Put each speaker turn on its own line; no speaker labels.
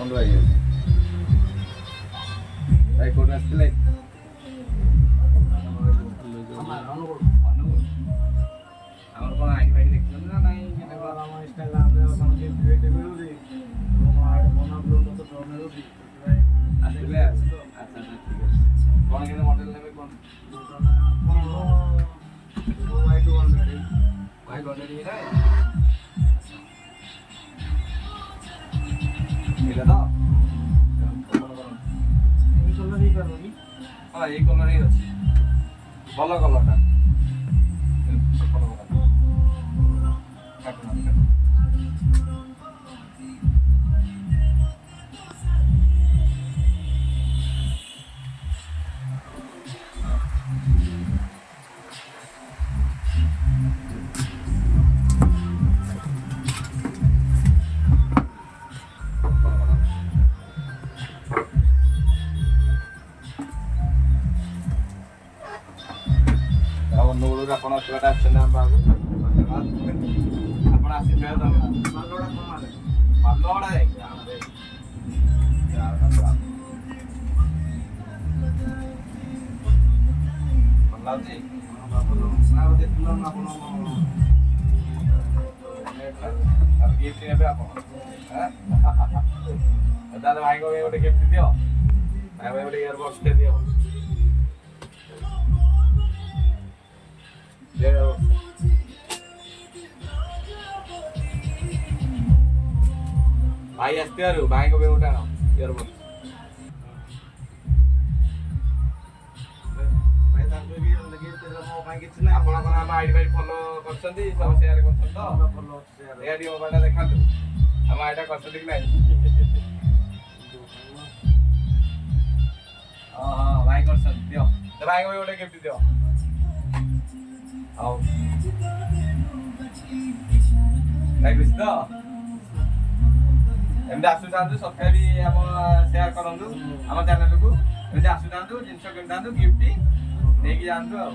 ଡାକନ୍ତୁ ଭାଇ ଭାଇ କୋଉଠୁ ଆସିଥିଲେ? ଆମର କଣ ଆଇଡି ଫାଇଡି ଦେଖିଛନ୍ତି ନା ନାଇଁ?
ଆମ ଇନଷ୍ଟାଗ୍ରାମରେ ଆପଣ କେମିତି ମିଳୁଛି ଫୋନ ଅପଲୋଡ ତ ମିଳୁଛି
ଆସିଥିଲେ? ଆଚ୍ଛା ଆଚ୍ଛା ଠିକ୍ ଅଛି। କଣ କେତେ ମଡେଲ ନେବେ କଣ? ଭାଇ ଗଣ୍ଡେରୀ ଏଇଟା ତ ହଁ ଏଇ କଲର ହିଁ ଅଛି ଭଲ କଲରଟା ଅନୁଗୁଳରୁ ଆପଣ ଆସିବାଟା ଆସିଛନ୍ତି ଆମ ପାଖକୁ ଧନ୍ୟବାଦ। ଆପଣ ଆସିଥିବାରୁ ଧନ୍ୟବାଦ। ପାଲଗଡ଼ା ଯାଇକି ଭଲ ଲାଗୁଛି ଗିଫ୍ଟ ନେବେ ଆପଣ ତାହେଲେ ଭାଇଙ୍କ ପାଇଁ ଗୋଟେ ଗିଫ୍ଟ ଦିଅ ଭାଇ ପାଇଁ ଗୋଟେ ଇୟରବକ୍ସଟେ ଦିଅ ଭାଇ ଆସିଥିବାରୁ ଭାଇଙ୍କ ପାଇଁ ଗୋଟେ ଆଣ ଇୟରବକ୍ସ ଆପଣ କଣ ଆମ ଆଇଡି ଫାଇଡି ଫଲୋ କରିଛନ୍ତି ସବୁ ସେୟାର କରୁଛନ୍ତି ତ ଏଇଆ ଟିକେ ମୋବାଇଲଟା ଦେଖାନ୍ତୁ ଆମ ଆଇଡିଟା କରିଛନ୍ତି କି ନାହିଁ ହଁ ହଁ ଭାଇ କରିଛନ୍ତି ଦିଅ ଭାଇଙ୍କ ପାଇଁ ଗୋଟେ ଗିଫ୍ଟ ଦିଅ ହଉ ଭାଇ ଖୁସି ତ ଏମିତି ଆସୁଥାନ୍ତୁ ସବସ୍କ୍ରାଇବ ଆମ ସେୟାର କରନ୍ତୁ ଆମ ଚ୍ୟାନେଲକୁ ଏମିତି ଆସୁଥାନ୍ତୁ ଜିନିଷ କିଣିଥାନ୍ତୁ ଗିଫ୍ଟ ନେଇକି ଯାଆନ୍ତୁ ଆଉ